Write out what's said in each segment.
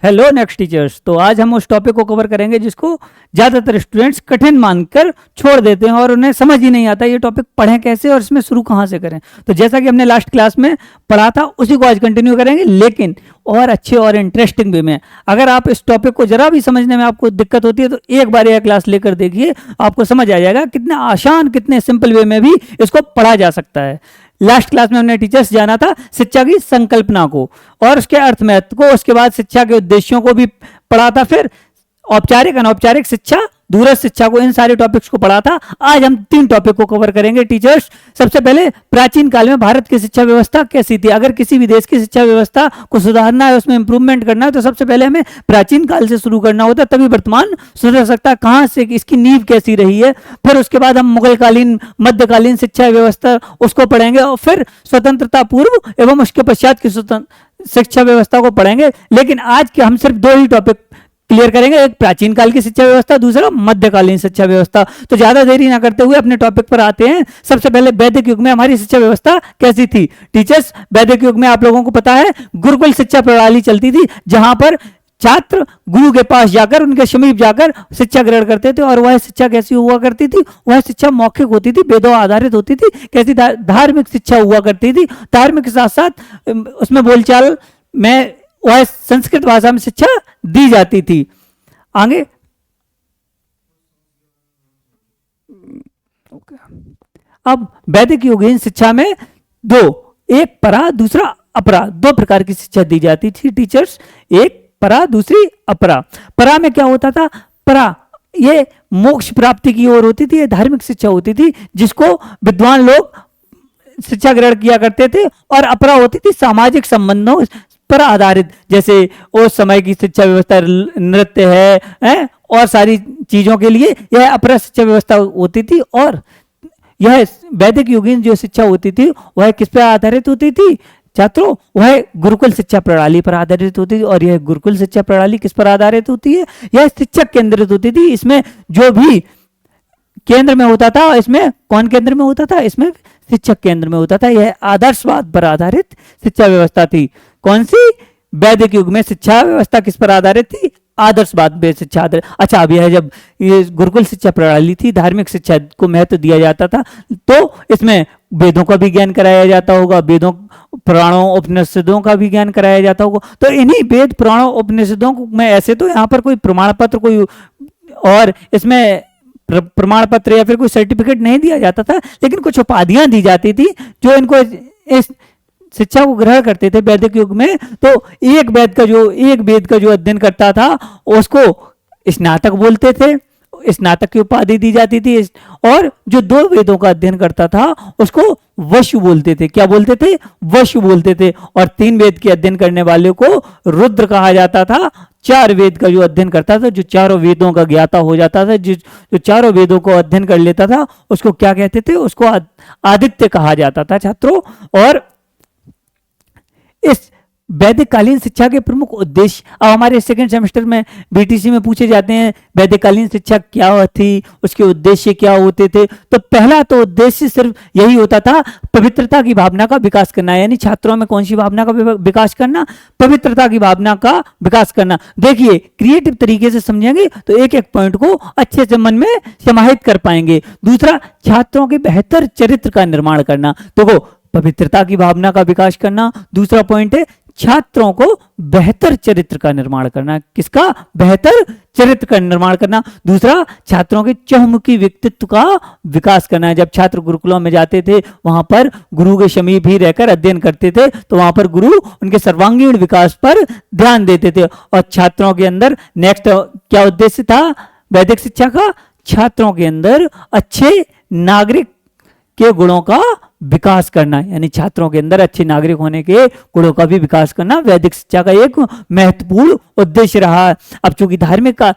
Hello next teachers. तो आज हम उस टॉपिक को कवर करेंगे जिसको ज़्यादातर स्टूडेंट्स कठिन मानकर छोड़ देते हैं और उन्हें समझ ही नहीं आता ये टॉपिक पढ़ें कैसे और इसमें शुरू कहाँ से करें। तो जैसा कि हमने लास्ट क्लास में पढ़ा था उसी को आज कंटिन्यू करेंगे, लेकिन और अच्छे और इंटरेस्टिंग वे में। अगर आप इस टॉपिक को जरा भी समझने में आपको दिक्कत होती है तो एक बार यह क्लास लेकर देखिए, आपको समझ आ जाएगा कितना आसान कितने सिंपल वे में भी इसको पढ़ा जा सकता है। लास्ट क्लास में हमने टीचर्स जाना था शिक्षा की संकल्पना को और उसके अर्थ महत्व को, उसके बाद शिक्षा के उद्देश्यों को भी पढ़ा था, फिर औपचारिक अनौपचारिक शिक्षा, दूरस्थ शिक्षा को, इन सारे टॉपिक्स को पढ़ा था। आज हम 3 टॉपिक को कवर करेंगे टीचर्स। सबसे पहले प्राचीन काल में भारत की शिक्षा व्यवस्था कैसी थी। अगर किसी भी देश की शिक्षा व्यवस्था को सुधारना है, उसमें इंप्रूवमेंट करना है, तो सबसे पहले हमें प्राचीन काल से शुरू करना होता है, तभी वर्तमान सुधर सकता है। कहाँ से इसकी नींव कैसी रही है, फिर उसके बाद हम मुगलकालीन मध्यकालीन शिक्षा व्यवस्था उसको पढ़ेंगे और फिर स्वतंत्रता पूर्व एवं उसके पश्चात की शिक्षा व्यवस्था को पढ़ेंगे। लेकिन आज के हम सिर्फ 2 ही टॉपिक क्लियर करेंगे, एक प्राचीन काल की शिक्षा व्यवस्था, दूसरा मध्यकालीन शिक्षा व्यवस्था। तो ज्यादा देरी ना करते हुए अपने टॉपिक पर आते हैं। सबसे पहले वैदिक युग में हमारी शिक्षा व्यवस्था कैसी थी टीचर्स। वैदिक युग में आप लोगों को पता है गुरुकुल शिक्षा प्रणाली चलती थी, जहां पर छात्र गुरु के पास जाकर उनके समीप जाकर शिक्षा ग्रहण करते थे। और वह शिक्षा कैसी हुआ करती थी, वह शिक्षा मौखिक होती थी, वेदों आधारित होती थी। कैसी धार्मिक शिक्षा हुआ करती थी, धार्मिक के साथ साथ उसमें बोलचाल में वह संस्कृत भाषा में शिक्षा दी जाती थी। आगे अब वैदिक युगीन शिक्षा में 2, एक परा दूसरा अपरा, 2 प्रकार की शिक्षा दी जाती थी टीचर्स। एक परा, दूसरी अपरा। परा में क्या होता था, परा ये मोक्ष प्राप्ति की ओर होती थी, ये धार्मिक शिक्षा होती थी जिसको विद्वान लोग शिक्षा ग्रहण किया करते थे। और अपरा होती थी सामाजिक संबंधों पर आधारित, जैसे उस समय की शिक्षा व्यवस्था नृत्य है और सारी चीजों के लिए यह अपरा शिक्षा व्यवस्था होती थी। और यह वैदिक युगीन जो शिक्षा होती थी वह किस पर आधारित होती थी छात्रों, वह गुरुकुल शिक्षा प्रणाली पर आधारित होती थी। और यह गुरुकुल शिक्षा प्रणाली किस पर आधारित होती है, यह शिक्षक केंद्रित होती थी। इसमें जो भी केंद्र में होता था, इसमें कौन केंद्र में होता था, इसमें शिक्षक केंद्र में होता था। यह आदर्शवाद पर आधारित शिक्षा व्यवस्था थी। कौन सी, वैदिक युग में शिक्षा व्यवस्था किस पर आधारित थी, आदर्शवाद पे शिक्षा आधारित। अच्छा, अब यह जब ये गुरुकुल शिक्षा प्रणाली थी, धार्मिक शिक्षा को महत्व दिया जाता था, तो इसमें वेदों का भी ज्ञान कराया जाता होगा, वेदों पुराणों उपनिषदों का भी ज्ञान कराया जाता होगा। तो इन्हीं वेद पुराणों उपनिषदों में ऐसे तो यहाँ पर कोई प्रमाण पत्र कोई और इसमें प्रमाण पत्र या फिर कोई सर्टिफिकेट नहीं दिया जाता था, लेकिन कुछ उपाधियां दी जाती थी जो इनको इस शिक्षा को ग्रहण करते थे वैदिक युग में। तो एक वेद का जो अध्ययन करता था उसको स्नातक बोलते थे, स्नातक की उपाधि दी जाती थी। और जो 2 वेदों का अध्ययन करता था उसको वशु बोलते थे। क्या बोलते थे, वशु बोलते थे। और 3 वेद के अध्ययन करने वाले को रुद्र कहा जाता था। 4 वेद का जो अध्ययन करता था, जो 4 वेदों का ज्ञाता हो जाता था, जो 4 वेदों को अध्ययन कर लेता था, उसको क्या कहते थे, उसको आदित्य कहा जाता था छात्रों। और इस वैदिक कालीन शिक्षा के प्रमुख उद्देश्य अब हमारे सेकंड सेमेस्टर में बीटीसी में पूछे जाते हैं। वैदिक कालीन शिक्षा क्या थी, उसके उद्देश्य क्या होते थे। तो पहला तो उद्देश्य सिर्फ यही होता था, पवित्रता की भावना का विकास करना। यानी छात्रों में कौन सी भावना का विकास करना, पवित्रता की भावना का विकास करना। देखिए क्रिएटिव तरीके से समझेंगे तो एक एक पॉइंट को अच्छे से मन में समाहित कर पाएंगे। दूसरा, छात्रों के बेहतर चरित्र का निर्माण करना। देखो, पवित्रता की भावना का विकास करना, दूसरा पॉइंट है छात्रों को बेहतर चरित्र का निर्माण करना। किसका, बेहतर चरित्र का निर्माण करना। दूसरा, छात्रों के चहुमुखी व्यक्तित्व का विकास करना। जब छात्र गुरुकुलों में जाते थे, वहां पर गुरु के समीप ही रहकर अध्ययन करते थे, तो वहां पर गुरु उनके सर्वांगीण विकास पर ध्यान देते थे। और छात्रों के अंदर नेक्स्ट क्या उद्देश्य था वैदिक शिक्षा का, छात्रों के अंदर अच्छे नागरिक के गुणों का विकास करना। यानी छात्रों के अंदर अच्छे नागरिक होने के गुणों का भी विकास करना वैदिक शिक्षा का एक महत्वपूर्ण उद्देश्य रहा। अब चूंकि धार्मिक का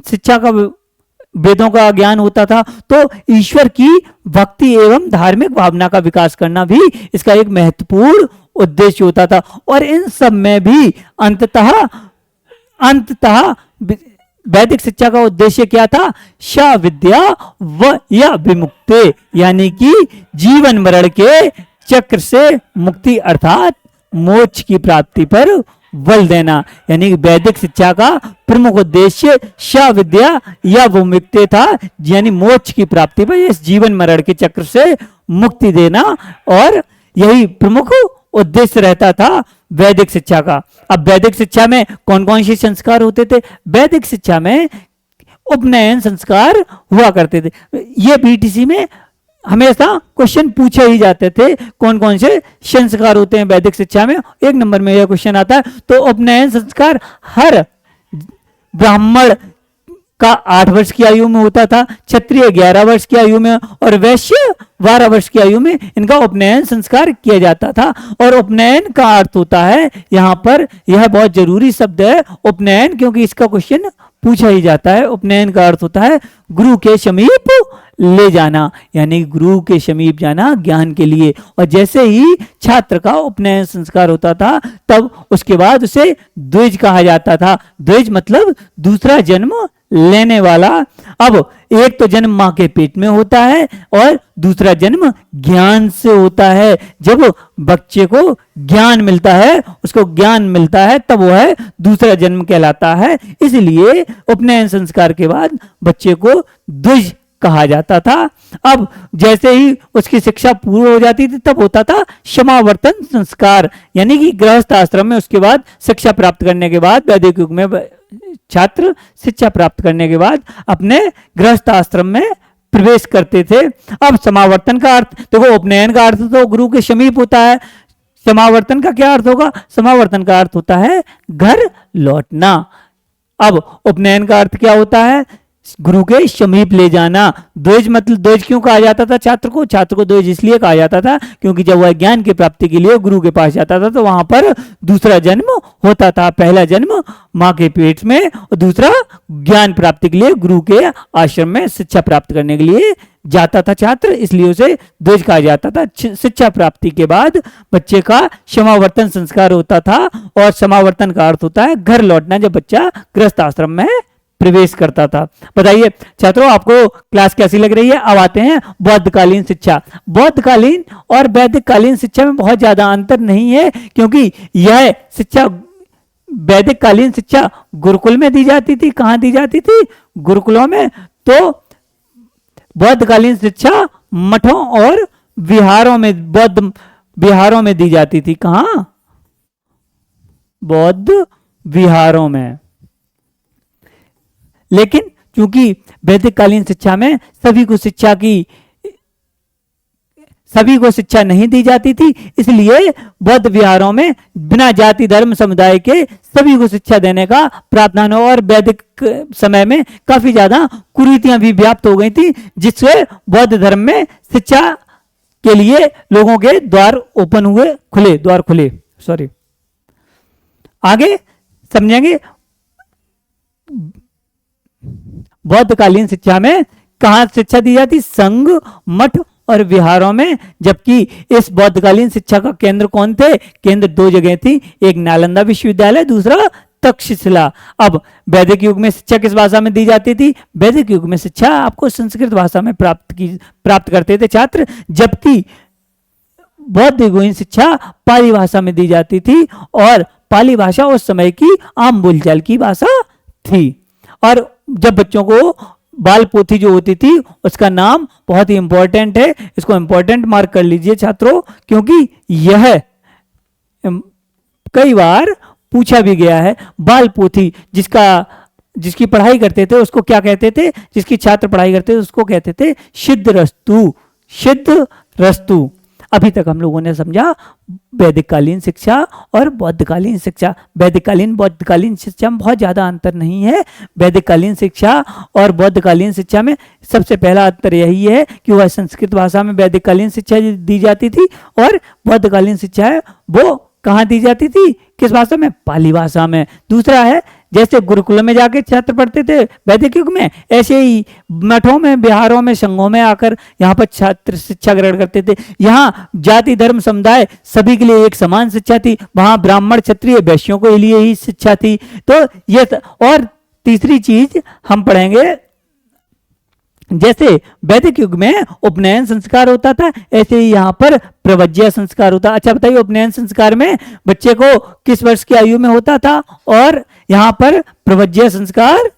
शिक्षा का वेदों का ज्ञान होता था, तो ईश्वर की भक्ति एवं धार्मिक भावना का विकास करना भी इसका एक महत्वपूर्ण उद्देश्य होता था। और इन सब में भी अंततः वैदिक शिक्षा का उद्देश्य क्या था, श विद्या व या विमुक्ति, यानी कि जीवन मरण के चक्र से मुक्ति अर्थात मोक्ष की प्राप्ति पर बल देना। यानी कि वैदिक शिक्षा का प्रमुख उद्देश्य श विद्या या वो मुक्ति था, यानी मोक्ष की प्राप्ति पर इस जीवन मरण के चक्र से मुक्ति देना, और यही प्रमुख उद्देश्य रहता था वैदिक शिक्षा का। अब वैदिक शिक्षा में कौन कौन से संस्कार होते थे? वैदिक शिक्षा में उपनयन संस्कार हुआ करते थे। ये बीटीसी में हमेशा क्वेश्चन पूछे ही जाते थे, कौन कौन से संस्कार होते हैं वैदिक शिक्षा में। एक नंबर में यह क्वेश्चन आता है। तो उपनयन संस्कार हर ब्राह्मण का 8 वर्ष की आयु में होता था, क्षत्रिय 11 वर्ष की आयु में और वैश्य 12 वर्ष की आयु में इनका उपनयन संस्कार किया जाता था। और उपनयन का अर्थ होता है, यहाँ पर यह बहुत जरूरी शब्द है उपनयन, क्योंकि इसका क्वेश्चन पूछा ही जाता है। उपनयन का अर्थ होता है गुरु के समीप ले जाना, यानी गुरु के समीप जाना ज्ञान के लिए। और जैसे ही छात्र का उपनयन संस्कार होता था, तब उसके बाद उसे द्विज कहा जाता था। द्विज मतलब दूसरा जन्म लेने वाला। अब एक तो जन्म मां के पेट में होता है और दूसरा जन्म ज्ञान से होता है। जब बच्चे को ज्ञान मिलता है, उसको ज्ञान मिलता है, तब वह दूसरा जन्म कहलाता है। इसलिए उपनयन संस्कार के बाद बच्चे को द्विज कहा जाता था। अब जैसे ही उसकी शिक्षा पूर्ण हो जाती थी, तब होता था समावर्तन संस्कार, यानी कि गृहस्थ आश्रम में उसके बाद शिक्षा प्राप्त करने के बाद, वैदिक युग में छात्र शिक्षा प्राप्त करने के बाद अपने गृहस्थ आश्रम में प्रवेश करते थे। अब समावर्तन का अर्थ देखो, उपनयन का अर्थ तो गुरु के समीप होता है। समावर्तन का क्या अर्थ होगा? समावर्तन का अर्थ होता है घर लौटना। अब उपनयन का अर्थ क्या होता है? गुरु के समीप ले जाना। द्विज मतलब द्विज क्यों कहा जाता था छात्र को? छात्र को द्विज इसलिए कहा जाता था क्योंकि जब वह ज्ञान की प्राप्ति के लिए गुरु के पास जाता था, तो वहां पर दूसरा जन्म होता था। पहला जन्म मां के पेट में और दूसरा ज्ञान प्राप्ति के लिए गुरु के आश्रम में शिक्षा प्राप्त करने के लिए जाता था छात्र, इसलिए उसे द्विज कहा जाता था। शिक्षा प्राप्ति के बाद बच्चे का समावर्तन संस्कार होता था, और समावर्तन का अर्थ होता है घर लौटना, जब बच्चा गृहस्थ आश्रम में प्रवेश करता था। बताइए छात्रों, आपको क्लास कैसी लग रही है? अब आते हैं बौद्धकालीन शिक्षा। बौद्धकालीन और वैदिककालीन शिक्षा में बहुत ज्यादा अंतर नहीं है, क्योंकि यह शिक्षा वैदिक कालीन शिक्षा गुरुकुल में दी जाती थी। कहां दी जाती थी? गुरुकुलों में। तो बौद्धकालीन शिक्षा मठों और विहारों में, बौद्ध विहारों में दी जाती थी। कहां? बौद्ध विहारों में। लेकिन चूंकि वैदिक कालीन शिक्षा में सभी को शिक्षा नहीं दी जाती थी, इसलिए बौद्ध विहारों में बिना जाति धर्म समुदाय के सभी को शिक्षा देने का प्रावधान हो। और वैदिक समय में काफी ज्यादा कुरीतियां भी व्याप्त हो गई थी, जिससे बौद्ध धर्म में शिक्षा के लिए लोगों के द्वार खुले। सॉरी, आगे समझेंगे। बौद्धकालीन शिक्षा में कहां शिक्षा दी जाती? संघ, मठ और विहारों में। जबकि इस बौद्धकालीन शिक्षा का केंद्र कौन थे? केंद्र 2 जगह थी, एक नालंदा विश्वविद्यालय, दूसरा तक्षशिला। अब वैदिक युग में शिक्षा किस भाषा में दी जाती थी? वैदिक युग में शिक्षा आपको संस्कृत भाषा में प्राप्त करते थे छात्र, जबकि बौद्ध युगीन शिक्षा पाली भाषा में दी जाती थी, और पाली भाषा उस समय की आम बोलचाल की भाषा थी। और जब बच्चों को बाल पोथी जो होती थी, उसका नाम बहुत ही इंपॉर्टेंट है, इसको इंपॉर्टेंट मार्क कर लीजिए छात्रों, क्योंकि यह कई बार पूछा भी गया है। बाल पोथी जिसकी पढ़ाई करते थे उसको क्या कहते थे? जिसकी छात्र पढ़ाई करते थे उसको कहते थे सिद्ध रस्तु। अभी तक हम लोगों ने समझा वैदिक कालीन शिक्षा और बौद्धकालीन शिक्षा। वैदिक कालीन बौद्धकालीन शिक्षा में बहुत ज्यादा अंतर नहीं है। वैदिक कालीन शिक्षा और बौद्धकालीन शिक्षा में सबसे पहला अंतर यही है कि वह संस्कृत भाषा में वैदिक कालीन शिक्षा दी जाती थी, और बौद्धकालीन शिक्षा है वो कहाँ दी जाती थी? किस भाषा में? पाली भाषा में। दूसरा है, जैसे गुरुकुल में जाके छात्र पढ़ते थे वैदिक युग में, ऐसे ही मठों में, बिहारों में, संघों में आकर यहाँ पर छात्र शिक्षा ग्रहण करते थे। यहाँ जाति धर्म समुदाय सभी के लिए एक समान शिक्षा थी। वहां ब्राह्मण क्षत्रिय वैश्यों के लिए ही शिक्षा थी। तो ये, और तीसरी चीज हम पढ़ेंगे, जैसे वैदिक युग में उपनयन संस्कार होता था, ऐसे ही यहाँ पर प्रवज्य संस्कार होता। अच्छा बताइए, उपनयन संस्कार में बच्चे को किस वर्ष की आयु में होता था, और यहाँ पर प्रवज्य संस्कार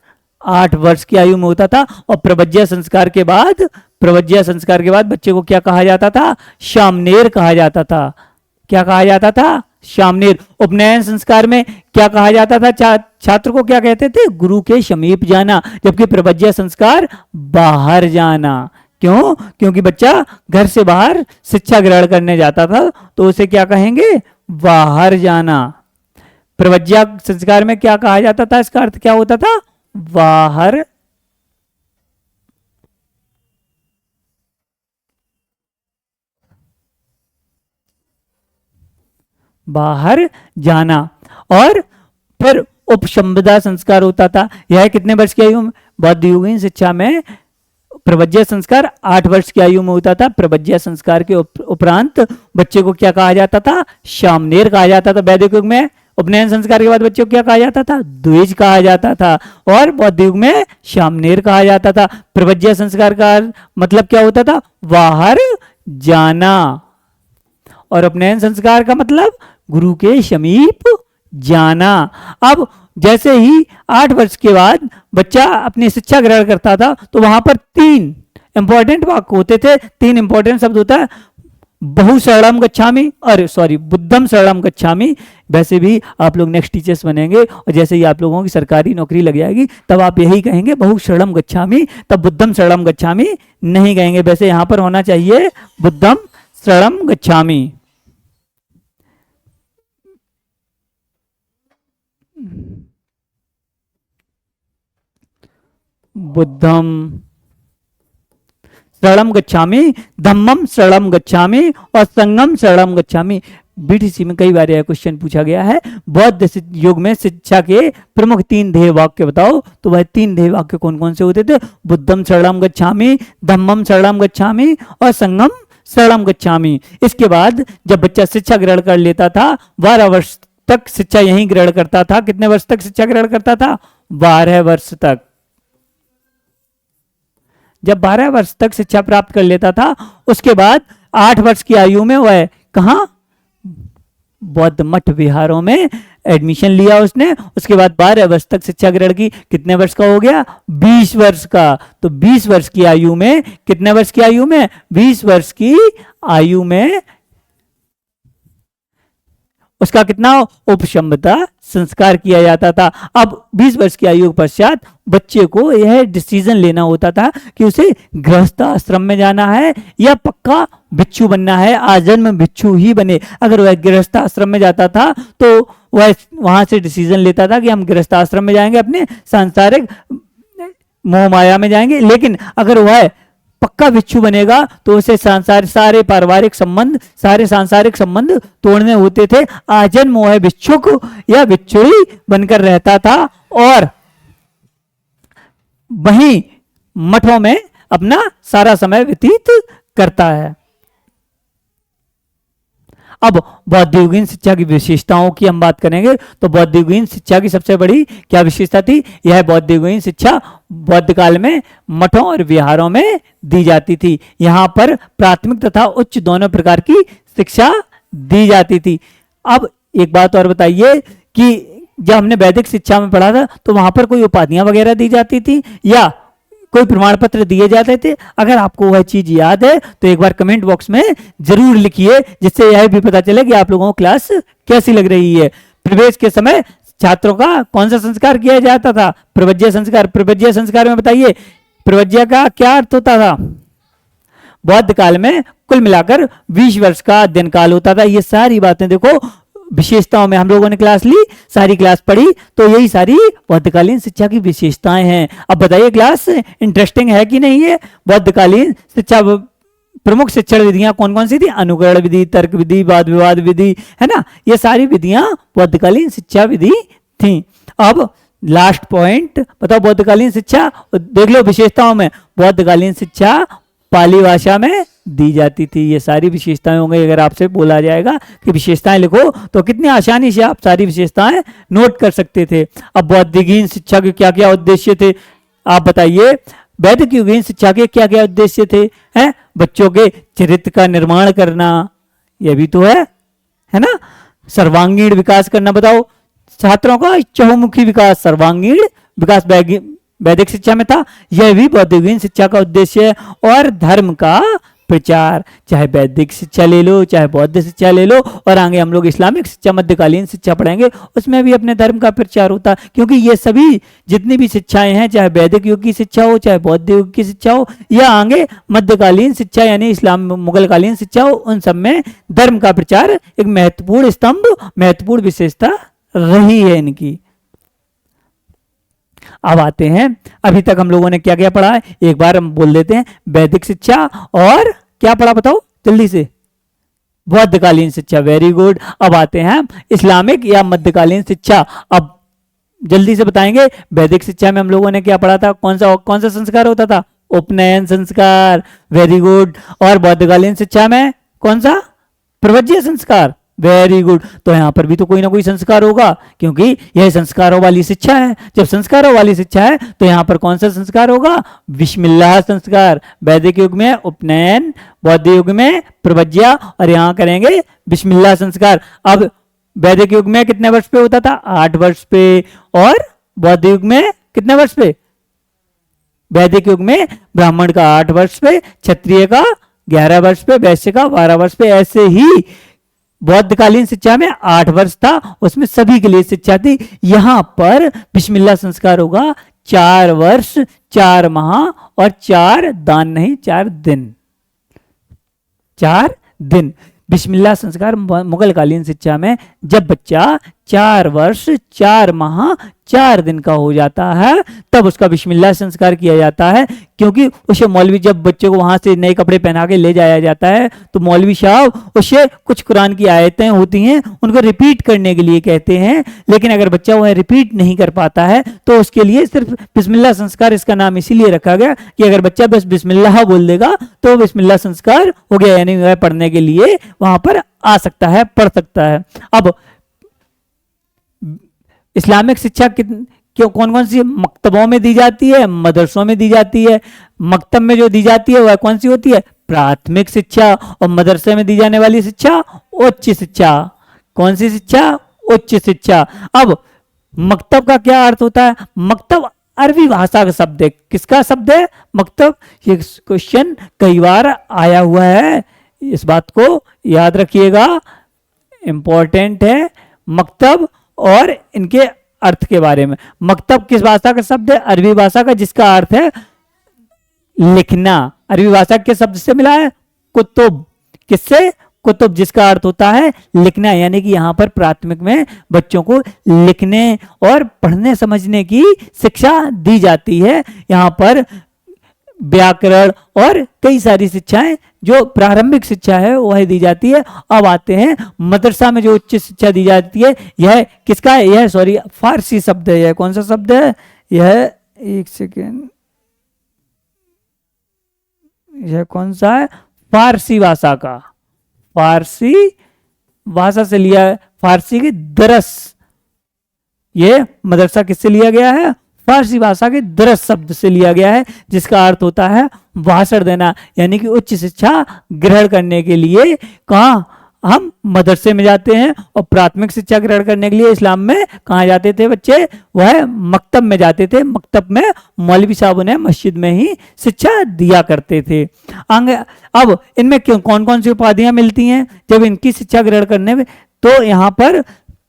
8 वर्ष की आयु में होता था। और प्रवज्य संस्कार के बाद बच्चे को क्या कहा जाता था? शामनेर कहा जाता था। क्या कहा जाता था? शामनेर। उपनयन संस्कार में क्या कहा जाता था? छात्र को क्या कहते थे? गुरु के समीप जाना। जबकि प्रवज्य संस्कार बाहर जाना। क्यों? क्योंकि बच्चा घर से बाहर शिक्षा ग्रहण करने जाता था, तो उसे क्या कहेंगे? बाहर जाना। प्रवज्य संस्कार में क्या कहा जाता था? इसका अर्थ क्या होता था? बाहर जाना। और फिर उपसंपदा संस्कार होता था। यह कितने वर्ष की आयु में? बौद्धिकयुगीन शिक्षा में प्रवज्य संस्कार 8 वर्ष की आयु में होता था। प्रवज्य संस्कार के उपरांत बच्चे को क्या कहा जाता था? शामनेर कहा जाता था। वैदिक युग में उपनयन संस्कार के बाद बच्चे को क्या कहा जाता था? द्विज कहा जाता था। और बौद्ध युग में शामनेर कहा जाता था। प्रवज्य संस्कार का मतलब क्या होता था? बाहर जाना। और उपनयन संस्कार का मतलब गुरु के समीप जाना। अब जैसे ही 8 वर्ष के बाद बच्चा अपनी शिक्षा ग्रहण करता था, तो वहां पर 3 इंपॉर्टेंट वाक्य होते थे। 3 इंपॉर्टेंट शब्द होता है, बहु शरणम गच्छामि, और सॉरी बुद्धम शरणम गच्छामि। वैसे भी आप लोग नेक्स्ट टीचर्स बनेंगे, और जैसे ही आप लोगों की सरकारी नौकरी लग जाएगी, तब आप यही कहेंगे बहु शरणम गच्छामि, तब बुद्धम शरणम गच्छामि नहीं कहेंगे। वैसे यहां पर होना चाहिए बुद्धम शरणम गच्छामि। बुद्धम शरणम गच्छामि, धम्मम शरणम गच्छामि, और संगम शरणम गच्छामि। बीटीसी में कई बार यह क्वेश्चन पूछा गया है, बौद्ध युग में शिक्षा के प्रमुख 3 ध्येय वाक्य बताओ। तो वह 3 ध्येय वाक्य कौन कौन से होते थे? बुद्धम शरणम गच्छामि, धम्मम शरणम गच्छामि, और संगम शरणम गच्छामि। इसके बाद जब बच्चा शिक्षा ग्रहण कर लेता था, 12 वर्ष तक शिक्षा यहीं ग्रहण करता था। कितने वर्ष तक शिक्षा ग्रहण करता था? 12 वर्ष तक। जब 12 वर्ष तक शिक्षा प्राप्त कर लेता था, उसके बाद 8 वर्ष की आयु में वह कहां? बौद्ध मठ विहारों में एडमिशन लिया उसने। उसके बाद 12 वर्ष तक शिक्षा ग्रहण की। कितने वर्ष का हो गया? 20 वर्ष का। तो 20 वर्ष की आयु में, कितने वर्ष की आयु में? 20 वर्ष की आयु में उसका कितना? उपसंपदा संस्कार किया जाता था। अब 20 वर्ष की आयु के पश्चात बच्चे को यह डिसीजन लेना होता था कि उसे गृहस्थ आश्रम में जाना है या पक्का भिक्षु बनना है, आजन्म भिक्षु ही बने। अगर वह गृहस्थ आश्रम में जाता था तो वह वहां से डिसीजन लेता था कि हम गृहस्थ आश्रम में जाएंगे, अपने सांसारिक मोह माया में जाएंगे। लेकिन अगर वह पक्का भिक्षु बनेगा तो उसे सारे पारिवारिक संबंध, सारे सांसारिक संबंध तोड़ने होते थे। आजन्म वह भिक्षुक या भिक्षुणी बनकर रहता था और वहीं मठों में अपना सारा समय व्यतीत करता है। अब बौद्धिकयुगीन शिक्षा की विशेषताओं की हम बात करेंगे। तो बौद्धिकयुगीन शिक्षा की सबसे बड़ी क्या विशेषता थी? यह बौद्धिकयुगीन शिक्षा बौद्ध काल में मठों और विहारों में दी जाती थी। यहां पर प्राथमिक तथा उच्च दोनों प्रकार की शिक्षा दी जाती थी। अब एक बात और बताइए कि जब हमने वैदिक शिक्षा में पढ़ा था तो वहां पर कोई उपाधियां वगैरह दी जाती थी या कोई प्रमाण पत्र दिए जाते थे? अगर आपको वह चीज याद है तो एक बार कमेंट बॉक्स में जरूर लिखिए, जिससे यह भी पता चले कि आप लोगों को क्लास कैसी लग रही है। प्रवेश के समय छात्रों का कौन सा संस्कार किया जाता था? प्रवज्य संस्कार। प्रवज्य संस्कार में बताइए प्रवज्य का क्या अर्थ होता था? बौद्ध काल में कुल मिलाकर 20 वर्ष का अध्ययन काल होता था। ये सारी बातें देखो विशेषताओं में हम लोगों ने क्लास ली, सारी क्लास पढ़ी, तो यही सारी बौद्धकालीन शिक्षा की विशेषताएं हैं। अब बताइए क्लास इंटरेस्टिंग है कि नहीं है? बौद्धकालीन शिक्षा प्रमुख शिक्षण विधियां कौन कौन सी थी? अनुकरण विधि, तर्क विधि, वाद विवाद विधि, है ना? ये सारी विधियां बौद्धकालीन शिक्षा विधि थी। अब लास्ट पॉइंट बताओ, बौद्धकालीन शिक्षा देख लो विशेषताओं में। बौद्धकालीन शिक्षा पाली भाषा में दी जाती थी। ये सारी विशेषताएं होंगी। अगर आपसे बोला जाएगा कि विशेषताएं लिखो तो कितनी आसानी से आप सारी विशेषताएं नोट कर सकते थे। अब बौद्धिकयुगीन शिक्षा के क्या क्या उद्देश्य थे आप बताइए? वैदिक युगीन शिक्षा के क्या क्या उद्देश्य थे? हैं? बच्चों के चरित्र का निर्माण करना, ये भी तो है ना। सर्वांगीण विकास करना, बताओ छात्रों का चहुमुखी विकास, सर्वांगीण विकास वैदिक शिक्षा में था। यह भी बौद्धिक शिक्षा का उद्देश्य है। और धर्म का प्रचार, चाहे वैदिक शिक्षा ले लो चाहे बौद्ध शिक्षा ले लो, और आगे हम लोग इस्लामिक शिक्षा मध्यकालीन शिक्षा पढ़ेंगे, उसमें भी अपने धर्म का प्रचार होता है। क्योंकि ये सभी जितनी भी शिक्षाएं हैं, चाहे वैदिक युग की शिक्षा हो चाहे बौद्ध युग की शिक्षा हो या आगे मध्यकालीन शिक्षा यानी इस्लाम मुगलकालीन शिक्षा हो, उन सब में धर्म का प्रचार एक महत्वपूर्ण स्तंभ, महत्वपूर्ण विशेषता रही है इनकी। अब आते हैं, अभी तक हम लोगों ने क्या क्या पढ़ा है एक बार हम बोल देते हैं। वैदिक शिक्षा और क्या पढ़ा बताओ जल्दी से, बौद्धकालीन शिक्षा, वेरी गुड। अब आते हैं इस्लामिक या मध्यकालीन शिक्षा। अब जल्दी से बताएंगे, वैदिक शिक्षा में हम लोगों ने क्या पढ़ा था, कौन सा संस्कार होता था, उपनयन संस्कार, वेरी गुड। और बौद्धकालीन शिक्षा में कौन सा, प्रवज्य संस्कार, वेरी गुड। तो यहां पर भी तो कोई ना कोई संस्कार होगा, क्योंकि यह संस्कारों वाली शिक्षा है। जब संस्कारों वाली शिक्षा है तो यहां पर कौन सा संस्कार होगा, बिस्मिल्लाह संस्कार। वैदिक युग में उपनयन, बौद्ध युग में प्रवज्या, और यहां करेंगे बिस्मिल्लाह संस्कार। अब वैदिक युग में कितने वर्ष पे होता था, 8 वर्ष पे, और बौद्ध युग में कितने वर्ष पे, वैदिक युग में ब्राह्मण का 8 वर्ष पे, क्षत्रिय का 11 वर्ष पे, वैश्य का 12 वर्ष पे। ऐसे ही बौद्धकालीन शिक्षा में 8 वर्ष था, उसमें सभी के लिए शिक्षा थी। यहां पर बिस्मिल्लाह संस्कार होगा 4 वर्ष 4 माह और 4 दान नहीं 4 दिन, 4 दिन। बिस्मिल्लाह संस्कार मुगलकालीन शिक्षा में जब बच्चा 4 वर्ष 4 माह 4 दिन का हो जाता है तब उसका बिस्मिल्लाह संस्कार किया जाता है। क्योंकि उसे मौलवी, जब बच्चे को वहां से नए कपड़े पहना के ले जाया जाता है तो मौलवी साहब उसे कुछ कुरान की आयतें होती हैं उनको रिपीट करने के लिए कहते हैं। लेकिन अगर बच्चा वह रिपीट नहीं कर पाता है तो उसके लिए सिर्फ बिस्मिल्लाह संस्कार, इसका नाम इसीलिए रखा गया कि अगर बच्चा बस बिस्मिल्लाह बोल देगा तो बिस्मिल्लाह संस्कार हो गया, यानी वह पढ़ने के लिए वहां पर आ सकता है, पढ़ सकता है। अब इस्लामिक शिक्षा क्यों कौन कौन सी मकतबों में दी जाती है, मदरसों में दी जाती है। मकतब में जो दी जाती है वह कौन सी होती है, प्राथमिक शिक्षा, और मदरसे में दी जाने वाली शिक्षा उच्च शिक्षा। कौन सी शिक्षा, उच्च शिक्षा। अब मकतब का क्या अर्थ होता है, मकतब अरबी भाषा का शब्द है। किसका शब्द है, मकतब। ये क्वेश्चन कई बार आया हुआ है, इस बात को याद रखिएगा, इंपॉर्टेंट है। मकतब और इनके अर्थ के बारे में। मकतब किस भाषा का शब्द है, अरबी भाषा का, जिसका अर्थ है लिखना। अरबी भाषा के शब्द से मिला है कुतुब, किससे, कुतुब, जिसका अर्थ होता है लिखना। यानी कि यहाँ पर प्राथमिक में बच्चों को लिखने और पढ़ने समझने की शिक्षा दी जाती है। यहाँ पर व्याकरण और कई सारी शिक्षाएं जो प्रारंभिक शिक्षा है वह दी जाती है। अब आते हैं मदरसा में जो उच्च शिक्षा दी जाती है, यह किसका है, यह सॉरी फारसी शब्द है। यह कौन सा शब्द है, यह एक सेकेंड, यह कौन सा है, फारसी भाषा का, फारसी भाषा से लिया, फारसी के दरस। यह मदरसा किससे लिया गया है, फारसी भाषा के दरस शब्द से लिया गया है, जिसका अर्थ होता है भाषण देना। यानी कि उच्च शिक्षा ग्रहण करने के लिए कहाँ हम मदरसे में जाते हैं, और प्राथमिक शिक्षा ग्रहण करने के लिए इस्लाम में कहाँ जाते थे बच्चे, वह मकतब में जाते थे। मकतब में मौलवी साहब उन्हें मस्जिद में ही शिक्षा दिया करते थे। अब इनमें क्यों कौन कौन सी उपाधियां मिलती हैं जब इनकी शिक्षा ग्रहण करने में, तो यहाँ पर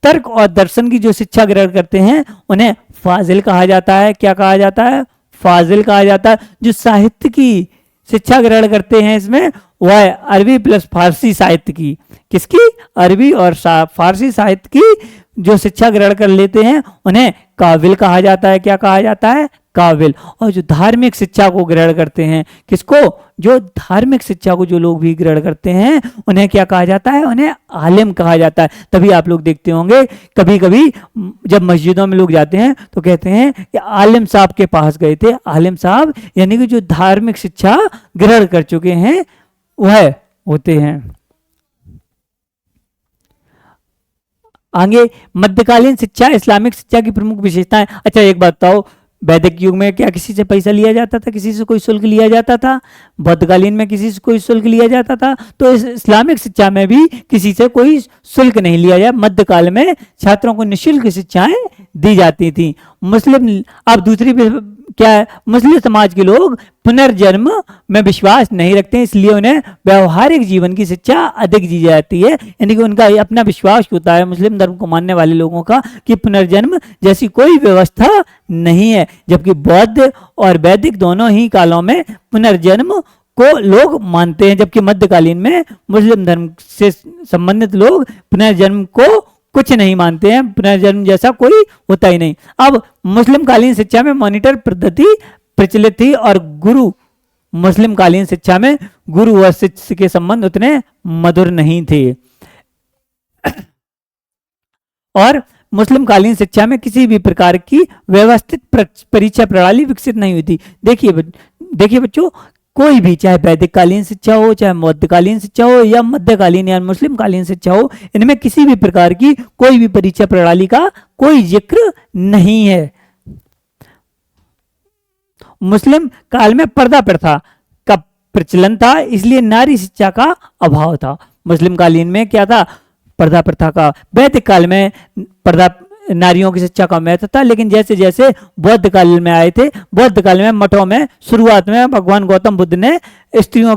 तर्क और दर्शन की जो शिक्षा ग्रहण करते हैं उन्हें फाजिल कहा जाता है। क्या कहा जाता है, फाजिल कहा जाता है। जो साहित्य की शिक्षा ग्रहण करते हैं इसमें वह अरबी प्लस फारसी साहित्य की, किसकी, अरबी और फारसी साहित्य की जो शिक्षा ग्रहण कर लेते हैं उन्हें काबिल कहा जाता है। क्या कहा जाता है, काबिल। और जो धार्मिक शिक्षा को ग्रहण करते हैं, किसको, जो धार्मिक शिक्षा को जो लोग भी ग्रहण करते हैं उन्हें क्या कहा जाता है, उन्हें आलिम कहा जाता है। तभी आप लोग देखते होंगे कभी कभी जब मस्जिदों में लोग जाते हैं तो कहते हैं कि आलिम साहब के पास गए थे। आलिम साहब यानी कि जो धार्मिक शिक्षा ग्रहण कर चुके हैं वह होते हैं। आगे मध्यकालीन शिक्षा, इस्लामिक शिक्षा की प्रमुख विशेषताएं। अच्छा एक बात बताओ, वैदिक युग में क्या किसी से पैसा लिया जाता था, किसी से कोई शुल्क लिया जाता था? बौद्धकालीन में किसी से कोई शुल्क लिया जाता था? तो इस इस्लामिक शिक्षा में भी किसी से कोई शुल्क नहीं लिया जाए। मध्यकाल में छात्रों को निःशुल्क शिक्षाएं दी जाती थी। मुस्लिम, अब दूसरी क्या है, मुस्लिम समाज के लोग पुनर्जन्म में विश्वास नहीं रखते, इसलिए उन्हें व्यवहारिक जीवन की शिक्षा अधिक दी जाती है। यानी कि उनका अपना विश्वास होता है मुस्लिम धर्म को मानने वाले लोगों का कि पुनर्जन्म जैसी कोई व्यवस्था नहीं है, जबकि बौद्ध और वैदिक दोनों ही कालों में पुनर्जन्म को लोग मानते हैं, जबकि मध्यकालीन में मुस्लिम धर्म से संबंधित लोग पुनर्जन्म को कुछ नहीं मानते हैं, पुनर्जन्म जैसा कोई होता ही नहीं। अब मुस्लिम कालीन शिक्षा में मॉनिटर पद्धति प्रचलित थी और गुरु, मुस्लिम कालीन शिक्षा में गुरु और शिष्य के संबंध उतने मधुर नहीं थे। और मुस्लिम कालीन शिक्षा में किसी भी प्रकार की व्यवस्थित परीक्षा प्रणाली विकसित नहीं हुई थी। देखिए बच्चों, कोई भी, चाहे वैदिक कालीन शिक्षा हो, चाहे मध्यकालीन शिक्षा हो या मध्यकालीन या मुस्लिम कालीन शिक्षा हो, इनमें किसी भी प्रकार की कोई भी परीक्षा प्रणाली का कोई जिक्र नहीं है। मुस्लिम काल में पर्दा प्रथा का प्रचलन था, इसलिए नारी शिक्षा का अभाव था। मुस्लिम कालीन में क्या था? पर्दा प्रथा का। वैदिक काल में पर्दा, नारियों की शिक्षा का महत्व था, लेकिन जैसे जैसे बौद्ध काल में आए थे, बौद्ध काल में मठों में शुरुआत में भगवान गौतम बुद्ध ने स्त्रियों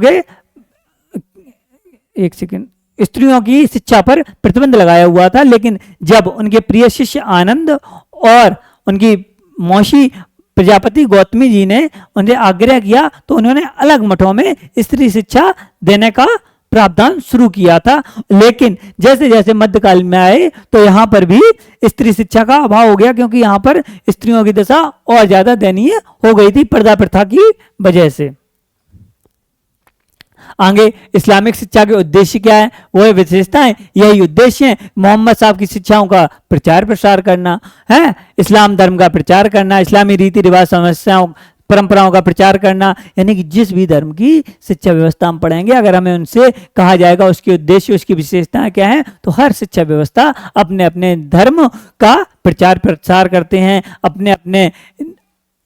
की शिक्षा पर प्रतिबंध लगाया हुआ था, लेकिन जब उनके प्रिय शिष्य आनंद और उनकी मौसी प्रजापति गौतमी जी ने उन्हें आग्रह किया तो उन्होंने अलग मठों में स्त्री शिक्षा देने का प्रावधान शुरू किया था। लेकिन जैसे जैसे मध्यकाल में आए तो यहाँ पर भी स्त्री शिक्षा का अभाव हो गया, क्योंकि यहाँ पर स्त्रियों की दशा और ज्यादा दयनीय हो गई थी पर्दा प्रथा की वजह से। आगे इस्लामिक शिक्षा के उद्देश्य क्या है, वो है विशेषताएं, यही उद्देश्य है। मोहम्मद साहब की शिक्षाओं का प्रचार प्रसार करना है, इस्लाम धर्म का प्रचार करना, इस्लामी रीति रिवाज समस्याओं परंपराओं का प्रचार करना। यानी कि जिस भी धर्म की शिक्षा व्यवस्था हम पढ़ेंगे, अगर हमें उनसे कहा जाएगा उसके उद्देश्य, उसकी विशेषताएं क्या हैं, तो हर शिक्षा व्यवस्था अपने अपने धर्म का प्रचार प्रसार करते हैं, अपने अपने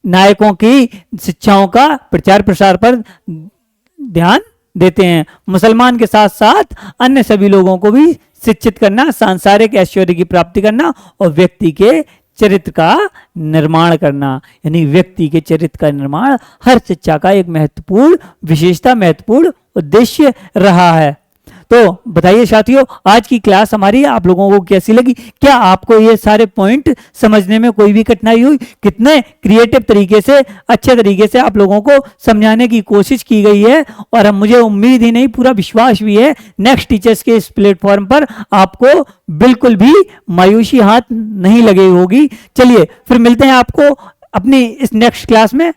नायकों की शिक्षाओं का प्रचार प्रसार पर ध्यान देते हैं। मुसलमान के साथ साथ अन्य सभी लोगों को भी शिक्षित करना, सांसारिक ऐश्वर्य की प्राप्ति करना और व्यक्ति के चरित्र का निर्माण करना, यानी व्यक्ति के चरित्र का निर्माण हर शिक्षा का एक महत्वपूर्ण विशेषता, महत्वपूर्ण उद्देश्य रहा है। तो बताइए साथियों, आज की क्लास हमारी आप लोगों को कैसी लगी? क्या आपको ये सारे पॉइंट समझने में कोई भी कठिनाई हुई? कितने क्रिएटिव तरीके से, अच्छे तरीके से आप लोगों को समझाने की कोशिश की गई है, और अब मुझे उम्मीद ही नहीं, पूरा विश्वास भी है नेक्स्ट टीचर्स के इस प्लेटफॉर्म पर आपको बिल्कुल भी मायूसी हाथ नहीं लगी होगी। चलिए फिर मिलते हैं आपको अपनी इस नेक्स्ट क्लास में।